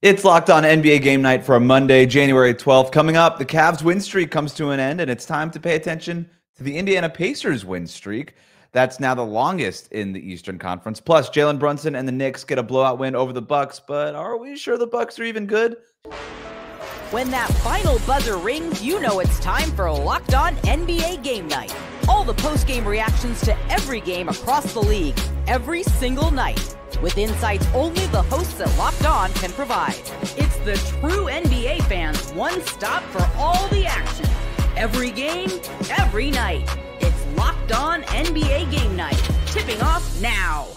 It's Locked On NBA Game Night for a Monday, January 12th. Coming up, the Cavs win streak comes to an end, and it's time to pay attention to the Indiana Pacers win streak. That's now the longest in the Eastern Conference. Plus, Jalen Brunson and the Knicks get a blowout win over the Bucks, but are we sure the Bucks are even good? When that final buzzer rings, you know it's time for Locked On NBA Game Night. All the post-game reactions to every game across the league, every single night, with insights only the hosts at Locked On can provide. It's the true NBA fans' one stop for all the action. Every game, every night. It's Locked On NBA Game Night. Tipping off now.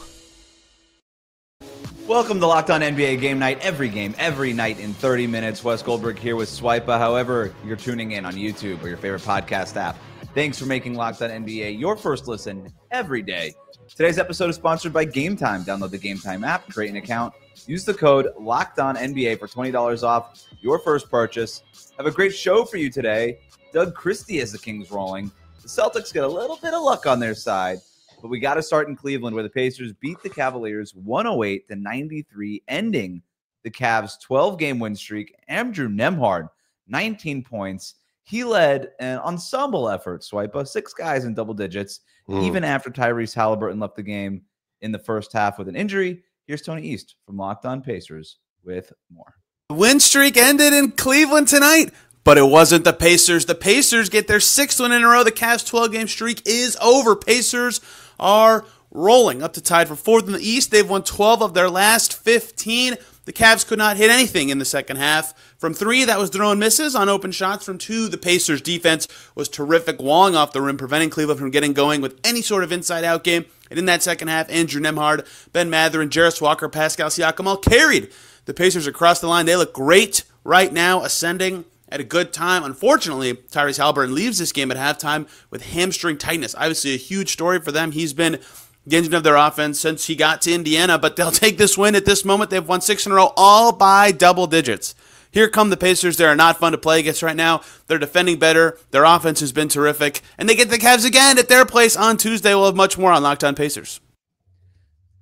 Welcome to Locked On NBA Game Night. Every game, every night in 30 minutes. Wes Goldberg here with Swipa. However, you're tuning in on YouTube or your favorite podcast app. Thanks for making Locked On NBA your first listen every day. Today's episode is sponsored by Game Time. Download the Game Time app, create an account, use the code LOCKEDONNBA for $20 off your first purchase. Have a great show for you today. Doug Christie has the Kings rolling. The Celtics get a little bit of luck on their side, but we got to start in Cleveland, where the Pacers beat the Cavaliers 108-93, ending the Cavs' 12-game win streak. Andrew Nembhard, 19 points. He led an ensemble effort, Swipa, 6 guys in double digits, even after Tyrese Halliburton left the game in the first half with an injury. Here's Tony East from Locked On Pacers with more. The win streak ended in Cleveland tonight, but it wasn't the Pacers. The Pacers get their 6th win in a row. The Cavs' 12-game streak is over. Pacers are rolling up to tied for 4th in the East. They've won 12 of their last 15. The Cavs could not hit anything in the second half. From 3, that was throwing misses on open shots. From 2, the Pacers' defense was terrific, walling off the rim, preventing Cleveland from getting going with any sort of inside-out game. And in that second half, Andrew Nembhard, Ben Mather, and Jarris Walker, Pascal Siakam all carried the Pacers across the line. They look great right now, ascending at a good time. Unfortunately, Tyrese Halliburton leaves this game at halftime with hamstring tightness. Obviously, a huge story for them. He's been the engine of their offense since he got to Indiana, but they'll take this win at this moment. They've won 6 in a row, all by double digits. Here come the Pacers. They are not fun to play against right now. They're defending better. Their offense has been terrific. And they get the Cavs again at their place on Tuesday. We'll have much more on Locked On Pacers.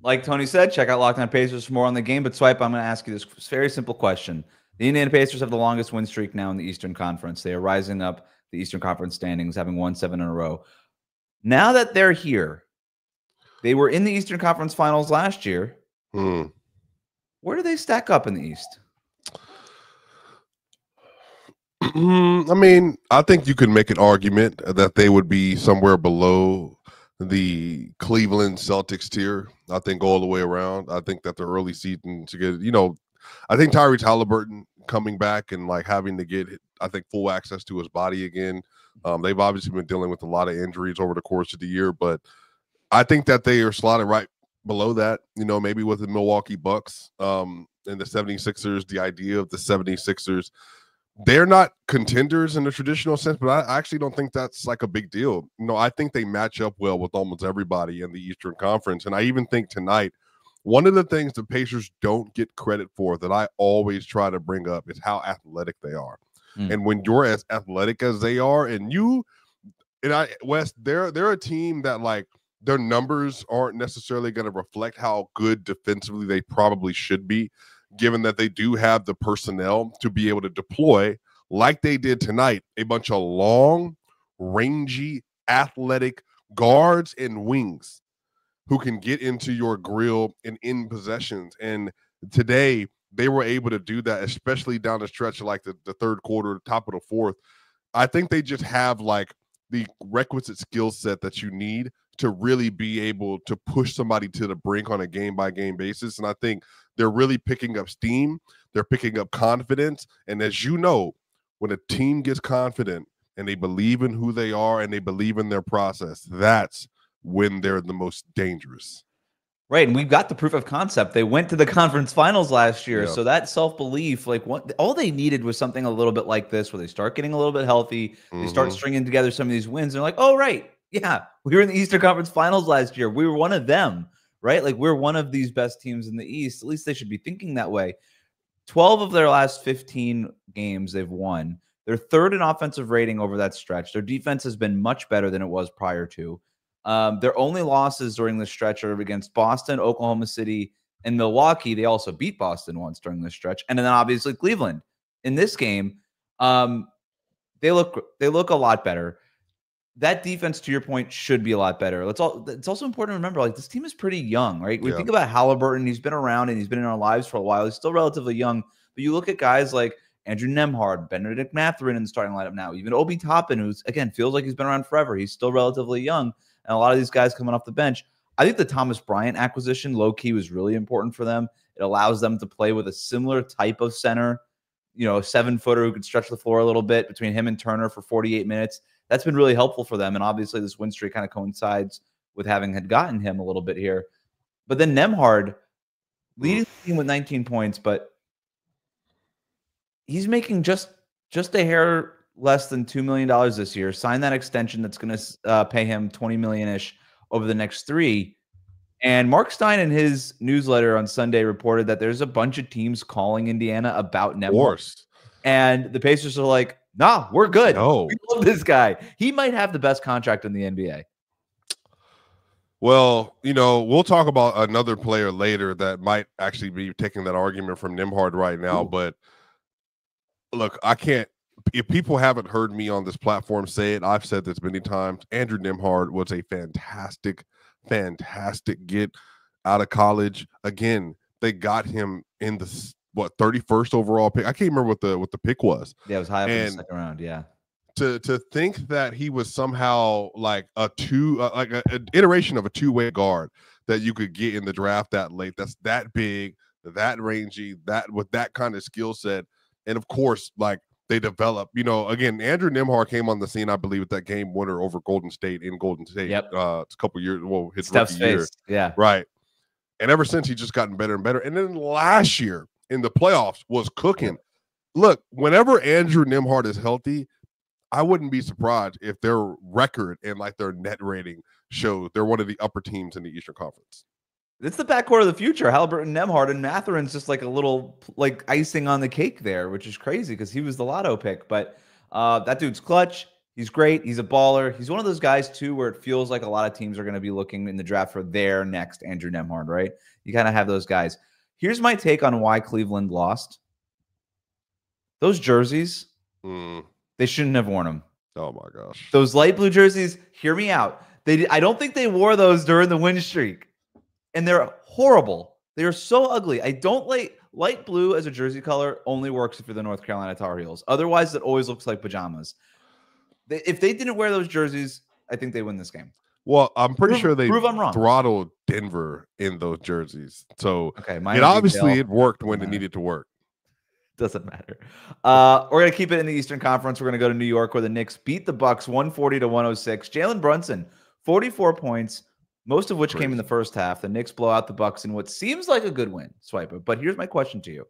Like Tony said, check out Locked On Pacers for more on the game. But Swipe, I'm going to ask you this very simple question. The Indiana Pacers have the longest win streak now in the Eastern Conference. They are rising up the Eastern Conference standings, having won 7 in a row. Now that they're here, they were in the Eastern Conference Finals last year. Where do they stack up in the East? I mean, I think you could make an argument that they would be somewhere below the Cleveland Celtics tier. I think all the way around. I think that the early season to get, I think Tyrese Halliburton coming back and like having to get, I think, full access to his body again. They've obviously been dealing with a lot of injuries over the course of the year, but I think that they are slotted right below that, maybe with the Milwaukee Bucks and the 76ers, the idea of the 76ers. They're not contenders in the traditional sense, but I actually don't think that's like a big deal. I think they match up well with almost everybody in the Eastern Conference. And I even think tonight, one of the things the Pacers don't get credit for that I always try to bring up is how athletic they are. And when you're as athletic as they are, Wes, they're a team that like their numbers aren't necessarily going to reflect how good defensively they probably should be, given that they do have the personnel to be able to deploy, like they did tonight, a bunch of long, rangy, athletic guards and wings who can get into your grill and in possessions. And today, they were able to do that, especially down the stretch of like the third quarter, top of the fourth. I think they just have like the requisite skill set that you need to really be able to push somebody to the brink on a game-by-game basis. And I think they're really picking up steam. They're picking up confidence. And as you know, when a team gets confident and they believe in who they are and they believe in their process, that's when they're the most dangerous. Right, and we've got the proof of concept. They went to the conference finals last year, Yeah. so that self-belief, all they needed was something a little bit like this, where they start getting a little bit healthy, they start stringing together some of these wins. They're like, oh, right, yeah, we were in the Eastern Conference Finals last year. We were one of them, right? Like, we're one of these best teams in the East. At least they should be thinking that way. 12 of their last 15 games they've won. They're third in offensive rating over that stretch. Their defense has been much better than it was prior to. Their only losses during this stretch are against Boston, Oklahoma City, In Milwaukee, they also beat Boston once during this stretch. And then obviously Cleveland. In this game, they look a lot better. That defense, to your point, should be a lot better. It's also important to remember, like, this team is pretty young, right? We think about Halliburton. He's been around and he's been in our lives for a while. He's still relatively young. But you look at guys like Andrew Nembhard, Benedict Mathurin in the starting lineup now, even Obi Toppin, who's, again, feels like he's been around forever. He's still relatively young. And a lot of these guys coming off the bench. I think the Thomas Bryant acquisition, low-key, was really important for them. It allows them to play with a similar type of center, a 7-footer who could stretch the floor a little bit between him and Turner for 48 minutes. That's been really helpful for them. And obviously this win streak kind of coincides with having had gotten him a little bit here. But then Nembhard leading the team with 19 points, but he's making just a hair less than $2 million this year. Sign that extension that's going to pay him $20 million-ish over the next 3. And Mark Stein in his newsletter on Sunday reported that there's a bunch of teams calling Indiana about Nembhard. And the Pacers are like, nah, we're good. No. We love this guy. He might have the best contract in the NBA. Well, we'll talk about another player later that might actually be taking that argument from Nembhard right now. Ooh. But look, I can't. If people haven't heard me on this platform say it, I've said this many times. Andrew Nembhard was a fantastic get out of college. Again, they got him in the 31st overall pick. I can't remember what the pick was. Yeah, it was high up in the second round. Yeah. To think that he was somehow like an iteration of a two-way guard that you could get in the draft that late. That's that big, that rangy, that with that kind of skill set, and of course, like they develop. Again, Andrew Nembhard came on the scene, I believe, with that game winner over Golden State in Golden State. Yep. It's a couple years. Well, his Steph's rookie year. face. Yeah. Right. And ever since, he's just gotten better and better. And then last year in the playoffs was cooking. Look, whenever Andrew Nembhard is healthy, I wouldn't be surprised if their record and like their net rating shows they're one of the upper teams in the Eastern Conference. It's the backcourt of the future. Halliburton, Nembhard, and Mathurin's just like a little like icing on the cake there, which is crazy because he was the lotto pick. But that dude's clutch. He's great. He's a baller. He's one of those guys, too, where it feels like a lot of teams are going to be looking in the draft for their next Andrew Nembhard, right? You kind of have those guys. Here's my take on why Cleveland lost. Those jerseys, they shouldn't have worn them. Oh, my gosh. Those light blue jerseys, hear me out. I don't think they wore those during the win streak. And they're horrible. They are so ugly. I don't like light blue as a jersey color only works if you're the North Carolina Tar Heels. Otherwise, it always looks like pajamas. If they didn't wear those jerseys, I think they win this game. Well, I'm pretty sure they prove I'm wrong. Throttled Denver in those jerseys. So it worked when it needed to work. Doesn't matter. We're going to keep it in the Eastern Conference. We're going to go to New York where the Knicks beat the Bucks 140-106. Jalen Brunson, 44 points, most of which came in the first half. The Knicks blow out the Bucks in what seems like a good win, Swiper. But here's my question to you.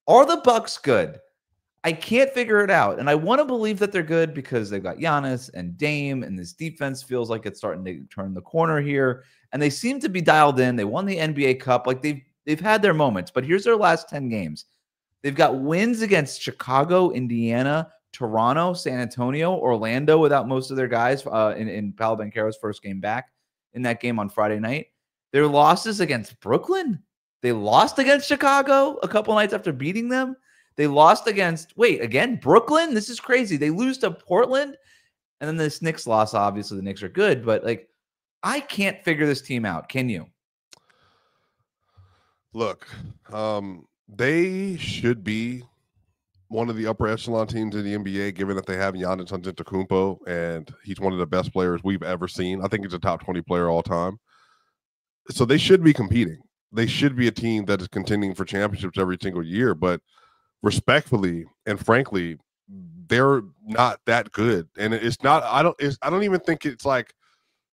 Are the Bucks good? I can't figure it out. And I want to believe that they're good because they've got Giannis and Dame, and this defense feels like it's starting to turn the corner here. And they seem to be dialed in. They won the NBA Cup. Like they've had their moments. But here's their last 10 games. They've got wins against Chicago, Indiana, Toronto, San Antonio, Orlando without most of their guys in Paolo Banchero's first game back in that game on Friday night. Their losses against Brooklyn. They lost against Chicago a couple nights after beating them. They lost against, Brooklyn? This is crazy. They lose to Portland. And then this Knicks loss, obviously the Knicks are good, but like I can't figure this team out. Can you? Look, they should be one of the upper echelon teams in the NBA, given that they have Giannis Antetokounmpo, and he's one of the best players we've ever seen. I think he's a top 20 player all time. So they should be competing. They should be a team that is contending for championships every single year, but respectfully and frankly, they're not that good. And it's not, I don't even think it's like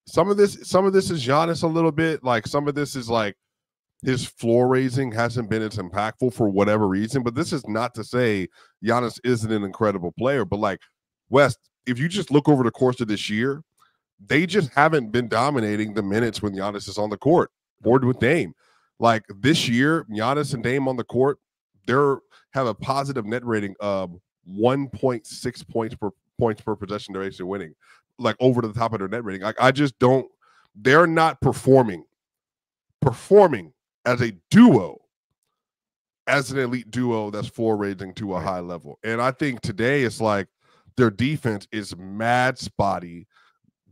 some of this is Giannis a little bit. Like some of this is like his floor raising hasn't been as impactful for whatever reason, but this is not to say Giannis isn't an incredible player. But like West, if you just look over the course of this year, they just haven't been dominating the minutes when Giannis is on the court, or with Dame. Like this year, Giannis and Dame on the court, have a positive net rating of 1.6 points per possession they're actually winning, like over the top of their net rating. Like I just don't. They're not performing as a duo, as an elite duo that's foraging to a high level. And I think today it's like their defense is mad spotty.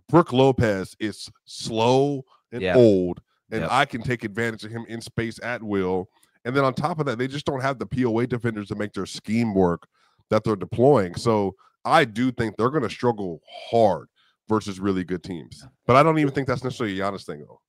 Brook Lopez is slow and old, and I can take advantage of him in space at will. And then on top of that, they just don't have the POA defenders to make their scheme work that they're deploying. So I do think they're going to struggle hard versus really good teams. But I don't even think that's necessarily a Giannis thing, though.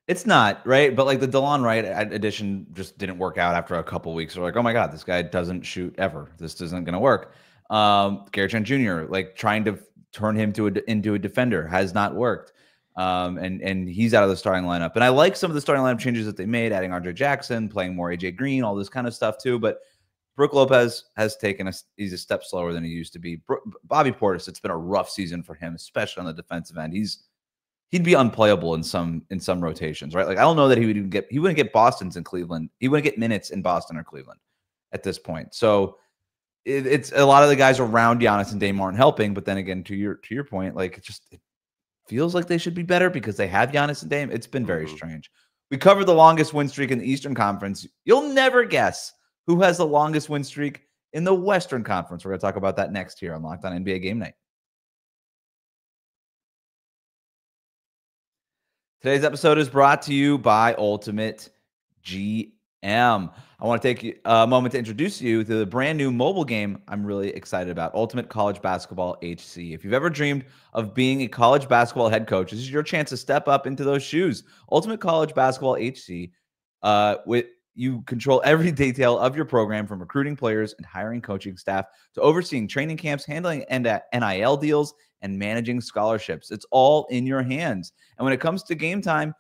It's not, right? But like the DeLon Wright addition just didn't work out after a couple weeks. We're like, oh my God, this guy doesn't shoot ever. This isn't going to work. Gary Trent Jr., like trying to turn him into a defender has not worked. And he's out of the starting lineup. And I like some of the starting lineup changes that they made, adding RJ Jackson, playing more AJ Green, all this kind of stuff too. But Brook Lopez has he's a step slower than he used to be. Bobby Portis, it's been a rough season for him, especially on the defensive end. He'd be unplayable in some rotations, right? Like I don't know that he wouldn't get Boston's in Cleveland. He wouldn't get minutes in Boston or Cleveland at this point. So it's a lot of the guys around Giannis and Dame aren't helping. But then again, to your point, like it feels like they should be better because they have Giannis and Dame. It's been very strange. We covered the longest win streak in the Eastern Conference. You'll never guess who has the longest win streak in the Western Conference. We're going to talk about that next here on Locked On NBA Game Night. Today's episode is brought to you by Ultimate GM. I want to take a moment to introduce you to the brand new mobile game I'm really excited about, Ultimate College Basketball HC. If you've ever dreamed of being a college basketball head coach, this is your chance to step up into those shoes. Ultimate College Basketball HC, you control every detail of your program, from recruiting players and hiring coaching staff to overseeing training camps, handling NIL deals, and managing scholarships. It's all in your hands. And when it comes to game time,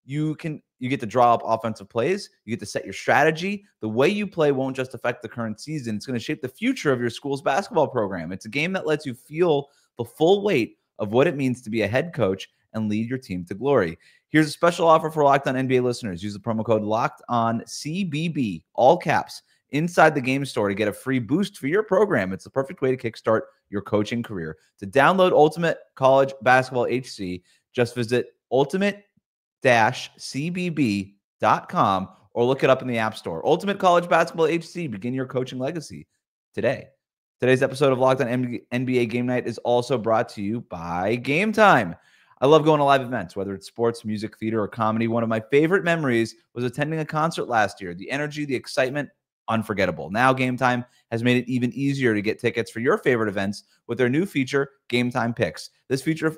you get to draw up offensive plays. You get to set your strategy. The way you play won't just affect the current season. It's going to shape the future of your school's basketball program. It's a game that lets you feel the full weight of what it means to be a head coach and lead your team to glory. Here's a special offer for Locked On NBA listeners. Use the promo code LOCKEDONCBB, all caps, inside the game store to get a free boost for your program. It's the perfect way to kickstart your coaching career. To download Ultimate College Basketball HC, just visit ultimate-cbb.com or look it up in the App Store. Ultimate College Basketball HC, begin your coaching legacy today. Today's episode of Locked On NBA Game Night is also brought to you by Game Time. I love going to live events, whether it's sports, music, theater, or comedy. One of my favorite memories was attending a concert last year. The energy, the excitement, unforgettable. Now Game Time has made it even easier to get tickets for your favorite events with their new feature, Game Time Picks. This feature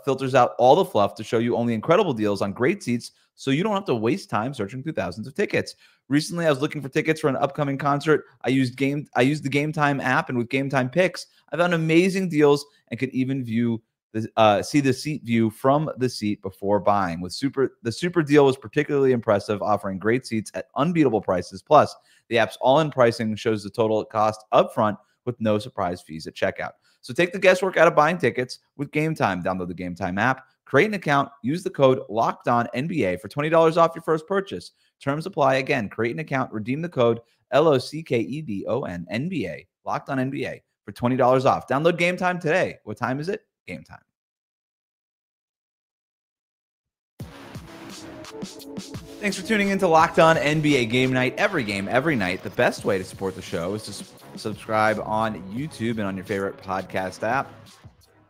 filters out all the fluff to show you only incredible deals on great seats, so you don't have to waste time searching through thousands of tickets. Recently, I was looking for tickets for an upcoming concert. I used the Game Time app, and with Game Time Picks, I found amazing deals and could even see the seat view from the seat before buying. The super deal was particularly impressive, offering great seats at unbeatable prices. Plus, the app's all-in pricing shows the total cost upfront with no surprise fees at checkout. So take the guesswork out of buying tickets with Game Time. Download the Game Time app, create an account, use the code LOCKEDONNBA for $20 off your first purchase. Terms apply. Again, create an account, redeem the code LOCKEDONNBA, Locked On NBA, for $20 off. Download Game Time today. What time is it? Game Time. Thanks for tuning in to Locked On NBA Game Night. Every game, every night. The best way to support the show is to subscribe on YouTube and on your favorite podcast app.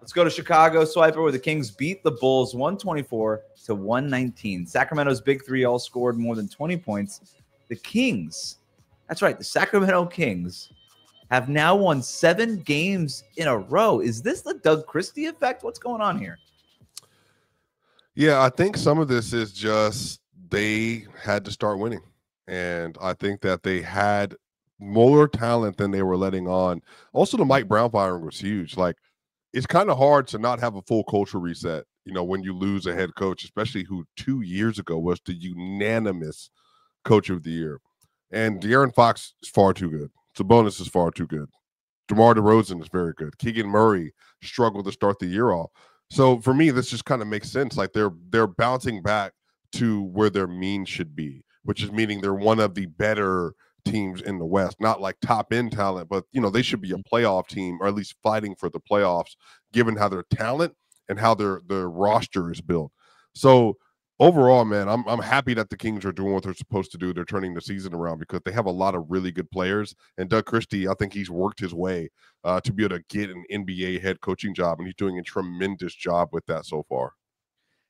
Let's go to Chicago, Swiper, where the Kings beat the Bulls 124-119. Sacramento's big three all scored more than 20 points. The Kings, that's right, the Sacramento Kings have now won 7 games in a row. Is this the Doug Christie effect? What's going on here? Yeah, I think some of this is just they had to start winning. And I think that they had more talent than they were letting on. Also, the Mike Brown firing was huge. Like, it's kind of hard to not have a full culture reset, when you lose a head coach, especially who 2 years ago was the unanimous coach of the year. And De'Aaron Fox is far too good. Sabonis is far too good. DeMar DeRozan is very good. Keegan Murray struggled to start the year off. So for me, this just kind of makes sense. Like they're bouncing back to where their mean should be, which is meaning they're one of the better teams in the West, not like top end talent, but they should be a playoff team, or at least fighting for the playoffs, given how their talent and how their roster is built. So Overall, man, I'm happy that the Kings are doing what they're supposed to do. They're turning the season around because they have a lot of really good players. And Doug Christie, I think he's worked his way to be able to get an NBA head coaching job, and he's doing a tremendous job with that so far.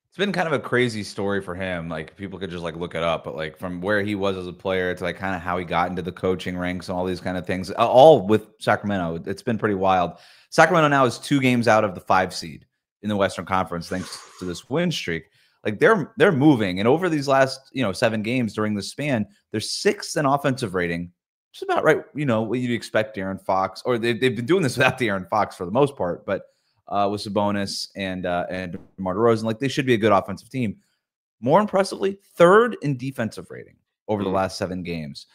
It's been kind of a crazy story for him. Like, people could just like look it up, but like from where he was as a player to like kind of how he got into the coaching ranks and all these kind of things, all with Sacramento. It's been pretty wild. Sacramento now is 2 games out of the 5 seed in the Western Conference thanks to this win streak. Like, they're moving, and over these last 7 games during the span, they're 6th in offensive rating, just about right. What you'd expect De'Aaron Fox, or they've been doing this without De'Aaron Fox for the most part, but with Sabonis and DeMar DeRozan, like, they should be a good offensive team. More impressively, 3rd in defensive rating over the last 7 games.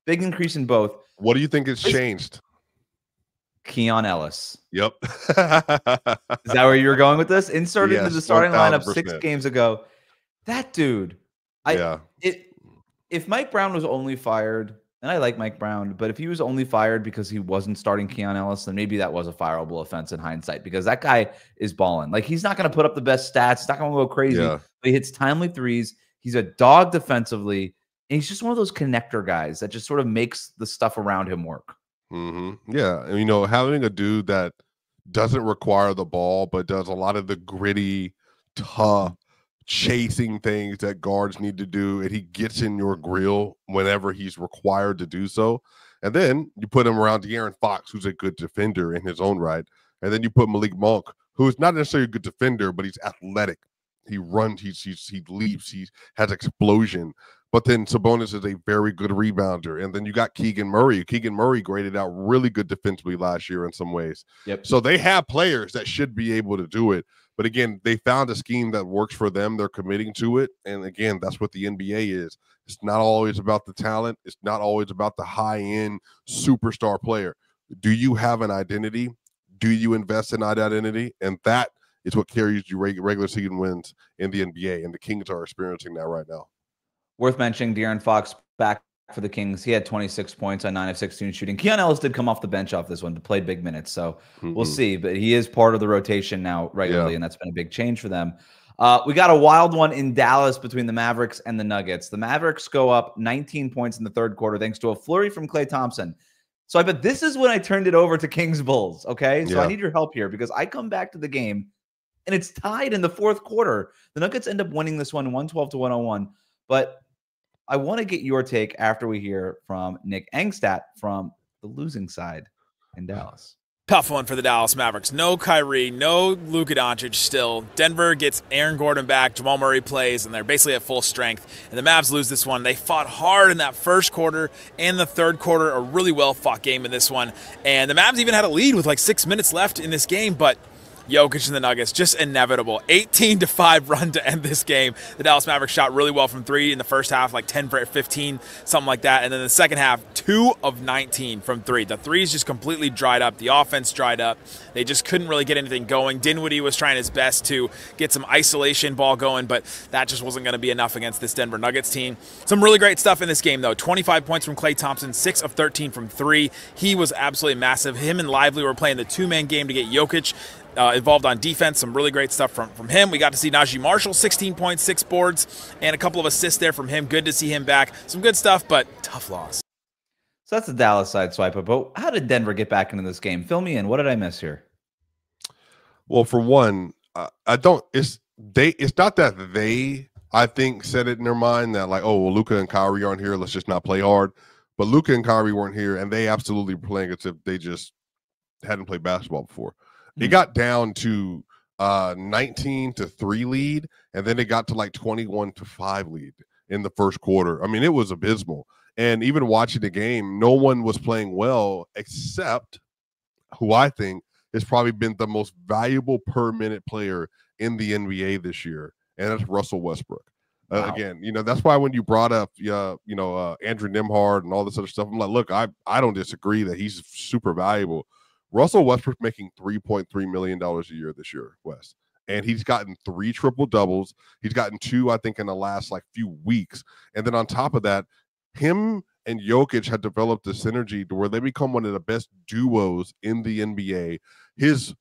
Big increase in both. What do you think has changed? Keon Ellis. Yep. Is that where you were going with this? Inserted into the starting 1000%. lineup 6 games ago. That dude. If Mike Brown was only fired, and I like Mike Brown, but if he was only fired because he wasn't starting Keon Ellis, then maybe that was a fireable offense in hindsight, because that guy is balling. Like, he's not going to put up the best stats. He's not going to go crazy. But he hits timely threes. He's a dog defensively. And he's just one of those connector guys that just sort of makes the stuff around him work. Yeah. And, having a dude that doesn't require the ball, but does a lot of the gritty, tough, chasing things that guards need to do, and he gets in your grill whenever he's required to do so. And then you put him around De'Aaron Fox, who's a good defender in his own right. And then you put Malik Monk, who is not necessarily a good defender, but he's athletic. He runs, he leaps, he has explosion. But then Sabonis is a very good rebounder. And then you got Keegan Murray. Keegan Murray graded out really good defensively last year in some ways. Yep. So they have players that should be able to do it. But again, they found a scheme that works for them. They're committing to it. And again, that's what the NBA is. It's not always about the talent. It's not always about the high-end superstar player. Do you have an identity? Do you invest in that identity? And that is what carries you regular season wins in the NBA. And the Kings are experiencing that right now. Worth mentioning, De'Aaron Fox back for the Kings. He had 26 points on 9 of 16 shooting. Keon Ellis did come off the bench off this one to play big minutes, so we'll see. But he is part of the rotation now regularly, and that's been a big change for them. We got a wild one in Dallas between the Mavericks and the Nuggets. The Mavericks go up 19 points in the 3rd quarter thanks to a flurry from Klay Thompson. So I bet this is when I turned it over to Kings Bulls, okay? So I need your help here, because I come back to the game, and it's tied in the 4th quarter. The Nuggets end up winning this one 112-101, but I want to get your take after we hear from Nick Angstadt from the losing side in Dallas. Tough one for the Dallas Mavericks. No Kyrie, no Luka Doncic still. Denver gets Aaron Gordon back, Jamal Murray plays, and they're basically at full strength. And the Mavs lose this one. They fought hard in that 1st quarter and the 3rd quarter, a really well-fought game in this one. And the Mavs even had a lead with like 6 minutes left in this game, but Jokic and the Nuggets, just inevitable. 18-5 run to end this game. The Dallas Mavericks shot really well from 3 in the first half, like 10 for 15, something like that. And then the second half, 2 of 19 from 3. The threes just completely dried up. The offense dried up. They just couldn't really get anything going. Dinwiddie was trying his best to get some isolation ball going, but that just wasn't going to be enough against this Denver Nuggets team. Some really great stuff in this game, though. 25 points from Klay Thompson, 6 of 13 from 3. He was absolutely massive. Him and Lively were playing the 2-man game to get Jokic involved on defense. Some really great stuff from him. We got to see Najee Marshall, 16 points, 6 boards, and a couple of assists there from him. Good to see him back. Some good stuff, but tough loss. So that's the Dallas side swipe. But how did Denver get back into this game? Fill me in. What did I miss here? Well, for one, it's not that they, I think, said it in their mind that like, oh, well, Luka and Kyrie aren't here, let's just not play hard. But Luka and Kyrie weren't here, and they absolutely were playing as if they just hadn't played basketball before. It got down to 19-3 lead, and then it got to like 21-5 lead in the 1st quarter. I mean, it was abysmal. And even watching the game, no one was playing well except who I think has probably been the most valuable per minute player in the NBA this year, and that's Russell Westbrook. Wow. Again, that's why when you brought up, Andrew Nembhard and all this other stuff, I'm like, look, I don't disagree that he's super valuable. Russell Westbrook making $3.3 million a year this year, Wes. And he's gotten 3 triple-doubles. He's gotten 2, I think, in the last, few weeks. And then on top of that, him and Jokic had developed a synergy to where they become one of the best duos in the NBA. His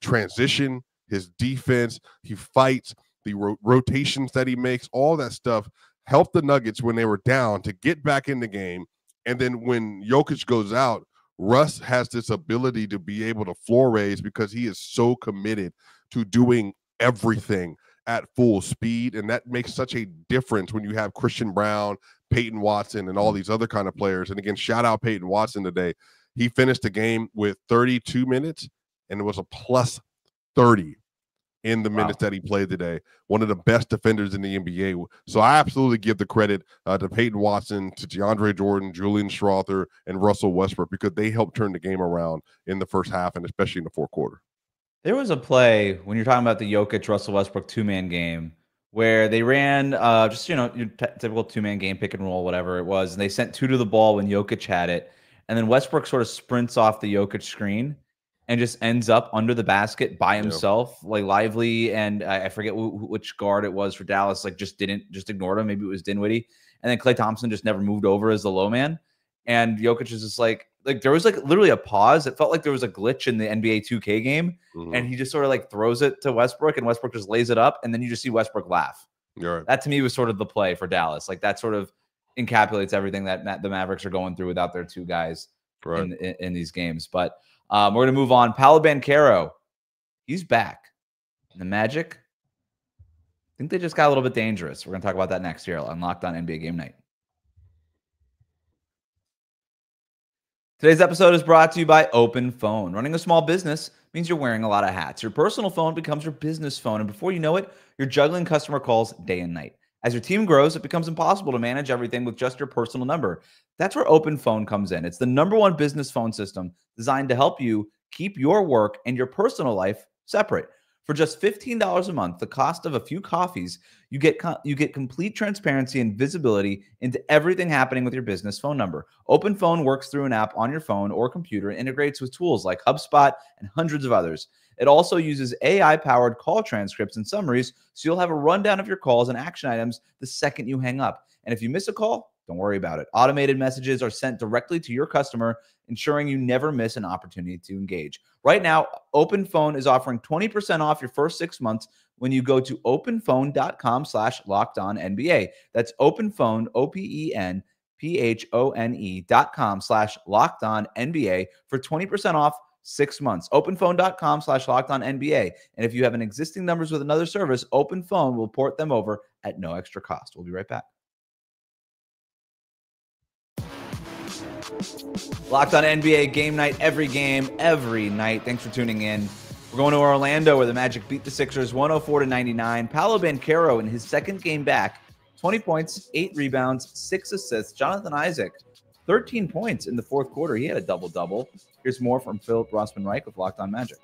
transition, his defense, he fights. the rotations that he makes, all that stuff helped the Nuggets when they were down to get back in the game. And then when Jokic goes out, Russ has this ability to be able to floor raise because he is so committed to doing everything at full speed. And that makes such a difference when you have Christian Brown, Peyton Watson, and all these other kind of players. And again, shout out Peyton Watson today. He finished the game with 32 minutes and it was a plus 30 in the minutes that he played today. One of the best defenders in the NBA. So I absolutely give the credit to Peyton Watson, to DeAndre Jordan, Julian Strawther, and Russell Westbrook because they helped turn the game around in the first half and especially in the fourth quarter. There was a play when you're talking about the Jokic Russell Westbrook 2-man game where they ran just your typical 2-man game, pick and roll, whatever it was, and they sent 2 to the ball when Jokic had it, and then Westbrook sort of sprints off the Jokic screen and just ends up under the basket by himself, like Lively, and I forget which guard it was for Dallas, like just ignored him. Maybe it was Dinwiddie, and then Klay Thompson just never moved over as the low man, and Jokic is just like there was like literally a pause. It felt like there was a glitch in the NBA 2K game, and he just sort of like throws it to Westbrook, and Westbrook just lays it up, and then you just see Westbrook laugh. Right. That to me was sort of the play for Dallas. Like that sort of encapsulates everything that the Mavericks are going through without their 2 guys in these games. But we're going to move on. Paolo Banchero, he's back. And the Magic, I think they just got a little bit dangerous. We're going to talk about that next year on Locked On NBA Game Night. Today's episode is brought to you by Open Phone. Running a small business means you're wearing a lot of hats. Your personal phone becomes your business phone, and before you know it, you're juggling customer calls day and night. As your team grows, it becomes impossible to manage everything with just your personal number. That's where Open Phone comes in. It's the #1 business phone system designed to help you keep your work and your personal life separate. For just $15 a month, the cost of a few coffees, you get complete transparency and visibility into everything happening with your business phone number. Open Phone works through an app on your phone or computer and integrates with tools like HubSpot and hundreds of others. It also uses AI-powered call transcripts and summaries, so you'll have a rundown of your calls and action items the second you hang up. And if you miss a call, don't worry about it. Automated messages are sent directly to your customer, ensuring you never miss an opportunity to engage. Right now, Open Phone is offering 20% off your first 6 months when you go to openphone.com/lockedonnba. That's openphone, openphone.com/lockedonnba for 20% off 6 months. Openphone.com/lockedonnba. And if you have an existing numbers with another service, Open Phone will port them over at no extra cost. We'll be right back. Locked On NBA Game Night, every game, every night. Thanks for tuning in. We're going to Orlando where the Magic beat the Sixers 104-99. Paolo Banchero in his second game back, 20 points, 8 rebounds, 6 assists. Jonathan Isaac, 13 points in the fourth quarter. He had a double-double. Here's more from Philip Rossman-Reich with Locked On Magic.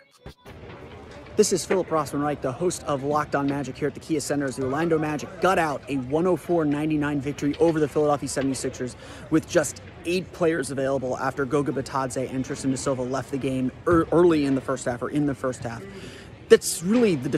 This is Philip Rossman-Reich, the host of Locked On Magic here at the Kia Center as the Orlando Magic gut out a 104-99 victory over the Philadelphia 76ers with just 8 players available after Goga Bitadze and Tristan da Silva left the game early in the first half or in the first half. That's really the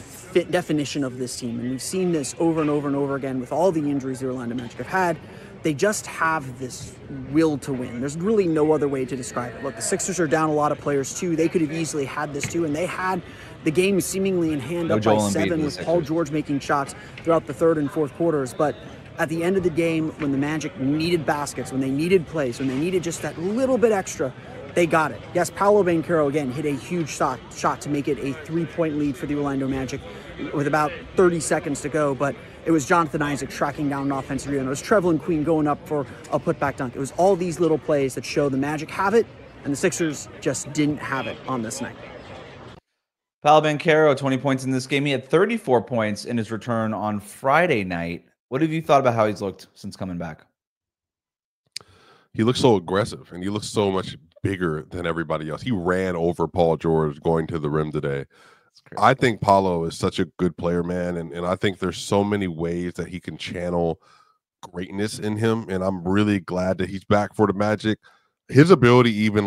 definition of this team, and we've seen this over and over and over again with all the injuries the Orlando Magic have had. They just have this will to win. There's really no other way to describe it. Look, the Sixers are down a lot of players too. They could have easily had this too, and they had the game seemingly in hand up by 7 with Paul George making shots throughout the third and fourth quarters. But at the end of the game, when the Magic needed baskets, when they needed plays, when they needed just that little bit extra, they got it. Yes, Paolo Banchero, again, hit a huge shot to make it a 3-point lead for the Orlando Magic with about 30 seconds to go. But it was Jonathan Isaac tracking down an offensive rebound. It was Trevelin Queen going up for a putback dunk. It was all these little plays that show the Magic have it, and the Sixers just didn't have it on this night. Paolo Banchero, 20 points in this game. He had 34 points in his return on Friday night. What have you thought about how he's looked since coming back? He looks so aggressive, and he looks so much bigger than everybody else. He ran over Paul George going to the rim today. I think Paolo is such a good player, man, and I think there's so many ways that he can channel greatness in him, and I'm really glad that he's back for the Magic. His ability even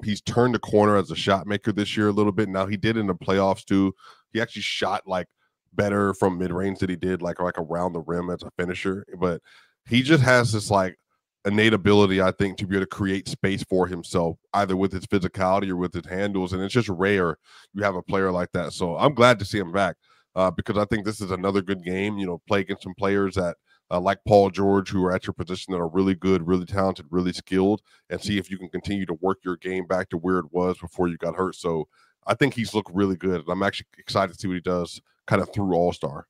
he's turned the corner as a shot maker this year a little bit. Now he did in the playoffs too. He actually shot like better from mid-range than he did like around the rim as a finisher, but he just has this like innate ability, I think, to be able to create space for himself, either with his physicality or with his handles. And it's just rare you have a player like that. So I'm glad to see him back. because I think this is another good game. Play against some players that like Paul George, who are at your position that are really good, really talented, really skilled, and see if you can continue to work your game back to where it was before you got hurt. So I think he's looked really good. And I'm actually excited to see what he does kind of through All-Star.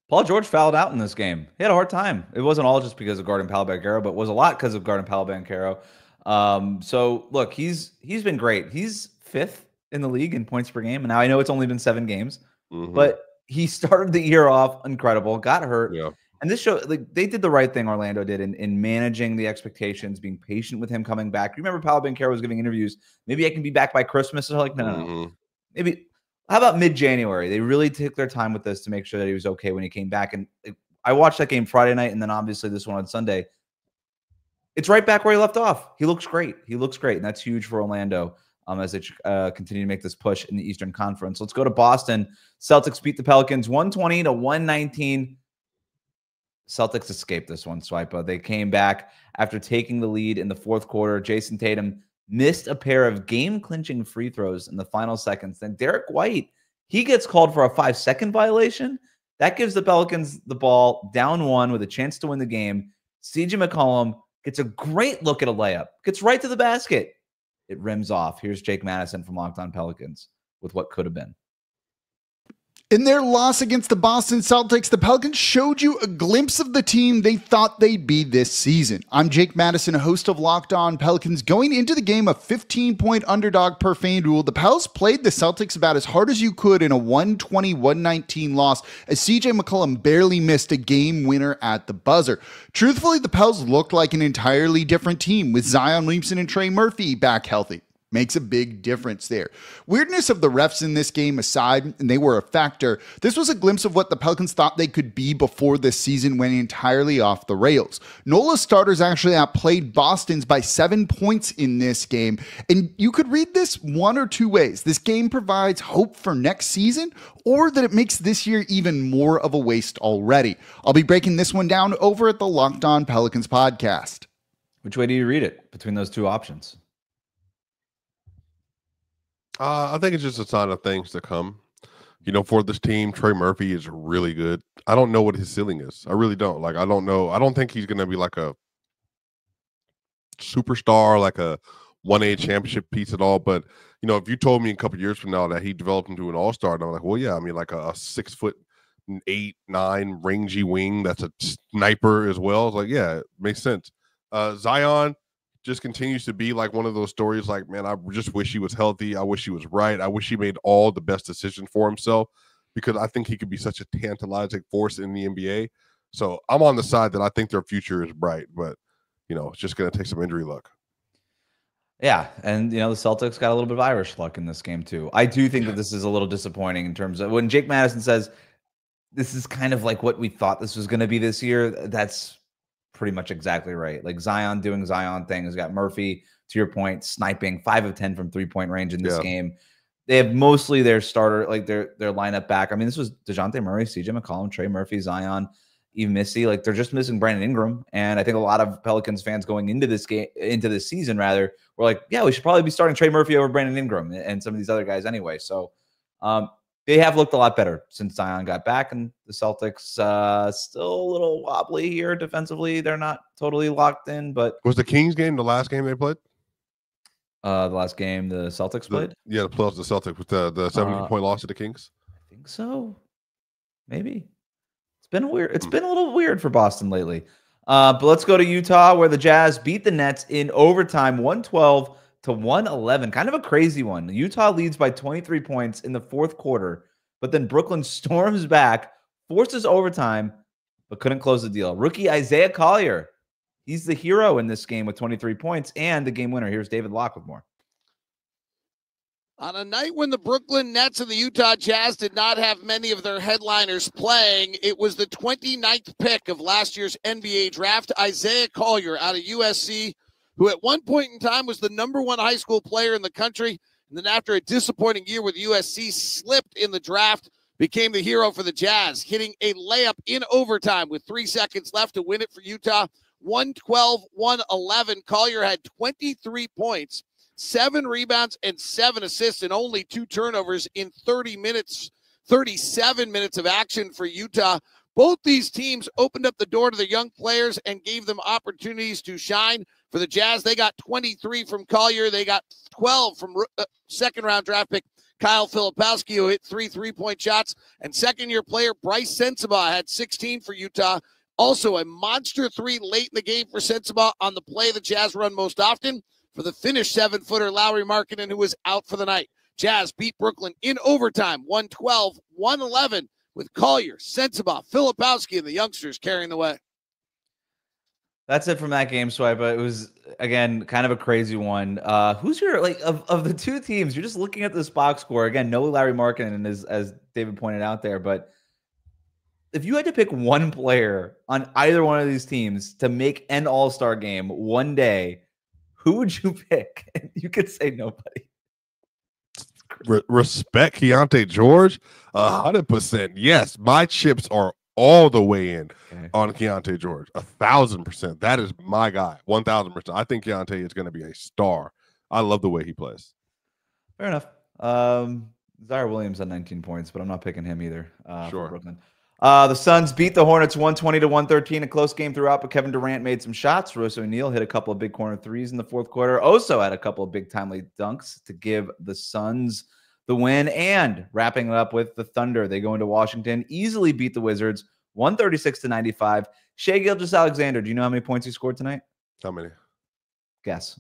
Paul George fouled out in this game. He had a hard time. It wasn't all just because of Garden Paolo-Banchero, but it was a lot because of Garden Paolo-Banchero. So look, he's been great. He's 5th in the league in points per game. And now I know it's only been 7 games, but he started the year off incredible, got hurt. Yeah. And this show, like, they did the right thing, Orlando did, in managing the expectations, being patient with him coming back. Remember, Paolo-Banchero was giving interviews. Maybe I can be back by Christmas. So like, no. Maybe, how about mid-January? They really took their time with this to make sure that he was okay when he came back. And I watched that game Friday night, and then obviously this one on Sunday. It's right back where he left off. He looks great. And that's huge for Orlando as they continue to make this push in the Eastern Conference. Let's go to Boston. Celtics beat the Pelicans 120-119. Celtics escaped this one, Swipa. They came back after taking the lead in the fourth quarter. Jason Tatum missed a pair of game-clinching free throws in the final seconds. Then Derek White, he gets called for a 5-second violation. That gives the Pelicans the ball down 1 with a chance to win the game. CJ McCollum gets a great look at a layup. Gets right to the basket. It rims off. Here's Jake Madison from Locked On Pelicans with what could have been. In their loss against the Boston Celtics, the Pelicans showed you a glimpse of the team they thought they'd be this season. I'm Jake Madison, host of Locked On Pelicans. Going into the game, a 15-point underdog per FanDuel, the Pels played the Celtics about as hard as you could in a 120-119 loss, as CJ McCollum barely missed a game winner at the buzzer. Truthfully, the Pels looked like an entirely different team, with Zion Williamson and Trey Murphy back healthy. Makes a big difference there. Weirdness of the refs in this game aside, and they were a factor, this was a glimpse of what the Pelicans thought they could be before this season went entirely off the rails. NOLA's starters actually outplayed Boston's by 7 points in this game, and you could read this one or two ways. This game provides hope for next season, or that it makes this year even more of a waste already. I'll be breaking this one down over at the Locked On Pelicans podcast. Which way do you read it between those two options? I think it's just a sign of things to come. For this team, Trey Murphy is really good. I don't know what his ceiling is. I really don't. I don't know. I don't think he's going to be like a superstar, like a 1A championship piece at all. But, if you told me a couple years from now that he developed into an all-star, and I'm like, well, yeah, I mean, like a 6'8", 9 rangy wing that's a sniper as well. It's like, yeah, it makes sense. Zion just continues to be like one of those stories like, man, I just wish he was healthy. I wish he was right. I wish he made all the best decisions for himself, because I think he could be such a tantalizing force in the NBA. So I'm on the side that I think their future is bright, but, it's just going to take some injury luck. Yeah, and, the Celtics got a little bit of Irish luck in this game, too. I do think that this is a little disappointing in terms of when Jake Madison says this is kind of like what we thought this was going to be this year. That's pretty much exactly right. Like Zion doing Zion things. Got Murphy, to your point, sniping 5 of 10 from 3-point range in this game. They have mostly their starter, like their lineup back. I mean, this was DeJounte Murray, CJ McCollum, Trey Murphy, Zion, even Missy. Like, they're just missing Brandon Ingram. And I think a lot of Pelicans fans going into this game, into this season rather, were like, yeah, we should probably be starting Trey Murphy over Brandon Ingram and some of these other guys anyway. So they have looked a lot better since Zion got back, and the Celtics still a little wobbly here defensively. They're not totally locked in, but was the Kings game the last game they played? The last game the Celtics played? The playoffs, the Celtics with the 70-point loss to the Kings. I think so. Maybe. It's been weird. It's been a little weird for Boston lately. But let's go to Utah, where the Jazz beat the Nets in overtime, 112-111. Kind of a crazy one. Utah leads by 23 points in the fourth quarter, but then Brooklyn storms back, forces overtime, but couldn't close the deal. Rookie Isaiah Collier, he's the hero in this game with 23 points and the game winner. Here's David Locke with more. On a night when the Brooklyn Nets and the Utah Jazz did not have many of their headliners playing, it was the 29th pick of last year's NBA draft, Isaiah Collier out of USC, who at one point in time was the #1 high school player in the country, and then after a disappointing year with USC, slipped in the draft, became the hero for the Jazz, hitting a layup in overtime with 3 seconds left to win it for Utah, 112-111. Collier had 23 points, 7 rebounds, and 7 assists, and only 2 turnovers in 30 minutes 37 minutes of action for Utah. Both these teams opened up the door to the young players and gave them opportunities to shine. For the Jazz, they got 23 from Collier. They got 12 from second-round draft pick Kyle Filipowski, who hit 3 3-point shots. And second-year player Bryce Sensabaugh had 16 for Utah. Also a monster 3 late in the game for Sensabaugh on the play the Jazz run most often. For the finished 7-footer Lauri Markkanen, who was out for the night. Jazz beat Brooklyn in overtime, 112-111, with Collier, Sensabaugh, Filipowski, and the youngsters carrying the way. That's it from that game, Swipe. It was, again, kind of a crazy one. Who's your, like, of the two teams, you're just looking at this box score. Again, no Lauri Markkanen, as David pointed out there, but if you had to pick one player on either one of these teams to make an all-star game one day, who would you pick? You could say nobody. Respect Keontae George, 100%. Yes, my chips are all the way in on Keontae George, 1,000%. That is my guy, 1,000%. I think Keontae is going to be a star. I love the way he plays. Fair enough. Zaire Williams had 19 points, but I'm not picking him either. For Brooklyn. The Suns beat the Hornets 120-113, a close game throughout, but Kevin Durant made some shots. Royce O'Neal hit a couple of big corner threes in the fourth quarter. Oso had a couple of big timely dunks to give the Suns the win. And wrapping it up with the Thunder, they go into Washington, easily beat the Wizards 136-95. Shai Gilgeous-Alexander, do you know how many points he scored tonight? How many? Guess.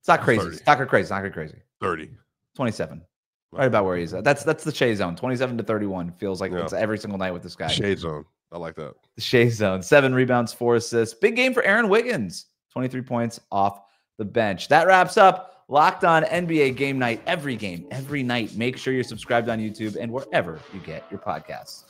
It's not crazy. 30. It's not crazy. It's not crazy. 30. 27. Right about where he's at. That's the Shai zone. 27-31 feels like it's every single night with this guy. Shai zone. I like that. The Shai zone. 7 rebounds, 4 assists. Big game for Aaron Wiggins. 23 points off the bench. That wraps up Locked On NBA Game Night. Every game, every night. Make sure you're subscribed on YouTube and wherever you get your podcasts.